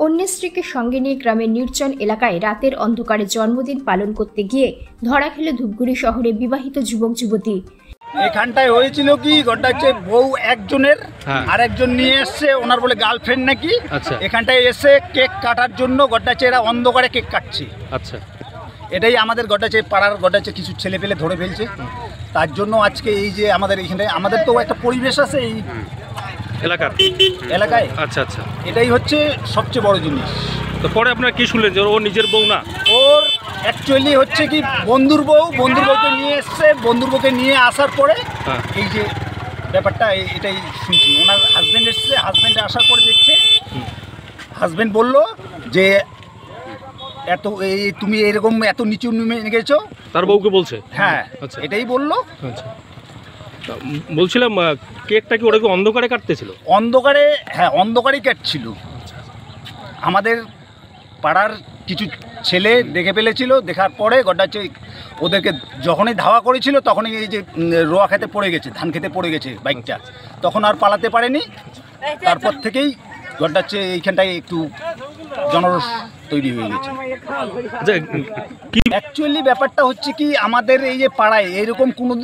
অন্যের স্ত্রীকে সঙ্গে নিয়ে গ্রামের নির্জন এলাকায় রাতের অন্ধকারে জন্মদিন পালন করতে গিয়ে ধরা খেল ধূপগুড়ি শহরে বিবাহিত যুবক যুবতী। এখানটায় হয়েছিল কি, ঘটনা হচ্ছে বউ একজনের আর একজন নিয়ে এসছে, ওনার বলে গার্লফ্রেন্ড নাকি। এখানটায় এসে কেক কাটার জন্য ঘটনা হচ্ছে এরা অন্ধকারে কেক কাটছে। আচ্ছা, এটাই আমাদের ঘটনা হচ্ছে পাড়ার ঘটনা হচ্ছে কিছু ছেলে পেলে ধরে ফেলছে। তার জন্য আজকে এই যে আমাদের এখানে আমাদের তো একটা পরিবেশ আছে এই এলাকায়। আচ্ছা আচ্ছা, এটাই হচ্ছে সবচেয়ে বড় জিনিস। তো পরে আপনারা কি শুনলেন যে ও নিজের বউ না? ওর অ্যাকচুয়ালি হচ্ছে কি বন্ধুর বউকে নিয়ে এসছে। বন্ধুর বউকে নিয়ে আসার পরে এই যে ব্যাপারটা এটাই শুনছি। ওনার হাজব্যান্ড এসছে, হাজব্যান্ডে আসার পরে দেখছে, হাজব্যান্ড বললো যে এত তুমি এরকম এত নিচু নেমে গেছো। তার বউকে বলছে? হ্যাঁ, এটাই বললো। আচ্ছা, বলছিলাম কেকটা কি ওরা কি অন্ধকারে কাটতেছিল? অন্ধকারে, হ্যাঁ অন্ধকারেই কাটছিল। আমাদের পাড়ার কিছু ছেলে দেখে ফেলেছিল, দেখার পরে ঘটনা হচ্ছে ওদেরকে যখনই ধাওয়া করেছিল তখনই এই যে রোয়া খেতে পড়ে গেছে, ধান খেতে পড়ে গেছে বাইকটা, তখন আর পালাতে পারেনি। তারপর থেকেই ঘটনা হচ্ছে এইখানটায় একটু জনরোষ তৈরি হয়ে গেছে। অ্যাকচুয়ালি ব্যাপারটা হচ্ছে কি, আমাদের এই যে পাড়ায় এরকম কোনো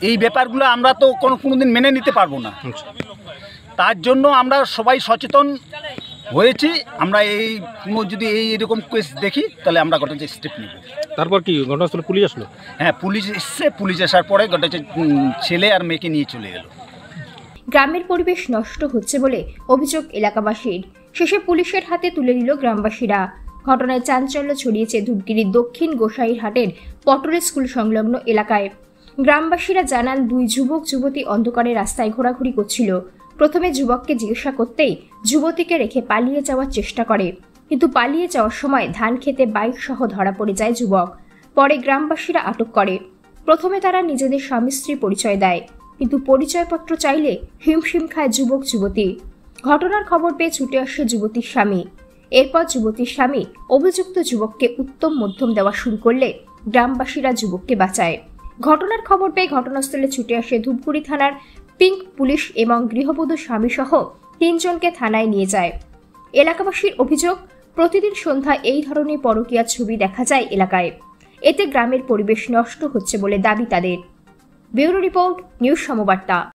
এই ব্যাপারগুলো আমরা তো কোনোদিন মেনে নিতে পারবো না। তার জন্য আমরা সবাই সচেতন হয়েছি। আমরা এই কোনো যদি এইরকম কেস দেখি তাহলে আমরা ঘটনা স্টেপ নেব। তারপর কি ঘটনাস্থলে পুলিশ আসলো? হ্যাঁ, পুলিশ এসছে। পুলিশ আসার পরে ঘটনা ছেলে আর মেয়েকে নিয়ে চলে গেল। গ্রামের পরিবেশ নষ্ট হচ্ছে বলে অভিযোগ এলাকাবাসীর। শেষে পুলিশের হাতে তুলে দিল গ্রামবাসীরা। ঘটনায় চাঞ্চল্য ছড়িয়েছে ধূপগুড়ির দক্ষিণ গোসাইরহাটের পটরে স্কুল সংলগ্ন এলাকায়। গ্রামবাসীরা জানান, দুই যুবক যুবতী অন্ধকারে রাস্তায় ঘোরাঘুরি করছিল। প্রথমে যুবককে জিজ্ঞাসা করতেই যুবতীকে রেখে পালিয়ে যাওয়ার চেষ্টা করে, কিন্তু পালিয়ে যাওয়ার সময় ধান খেতে বাইক সহ ধরা পড়ে যায় যুবক। পরে গ্রামবাসীরা আটক করে। প্রথমে তারা নিজেদের স্বামী স্ত্রী পরিচয় দেয়, কিন্তু পরিচয়পত্র চাইলে হিমশিম খায় যুবক যুবতী। ঘটনার খবর পেয়ে ছুটে আসে যুবতীর স্বামী। এরপর যুবতীর স্বামী অভিযুক্ত যুবককে উত্তম মধ্যম দেওয়া শুরু করলে গ্রামবাসীরা যুবককে বাঁচায়। ঘটনার খবর পেয়ে ঘটনাস্থলে ছুটে আসে ধূপগুড়ি থানার পিঙ্ক পুলিশ এবং গৃহবধূ স্বামী সহ 3 জনকে থানায় নিয়ে যায়। এলাকাবাসীর অভিযোগ, প্রতিদিন সন্ধ্যায় এই ধরনের পরকীয়া ছবি দেখা যায় এলাকায়। এতে গ্রামের পরিবেশ নষ্ট হচ্ছে বলে দাবি তাদের। Bureau report, news সমবার্তা।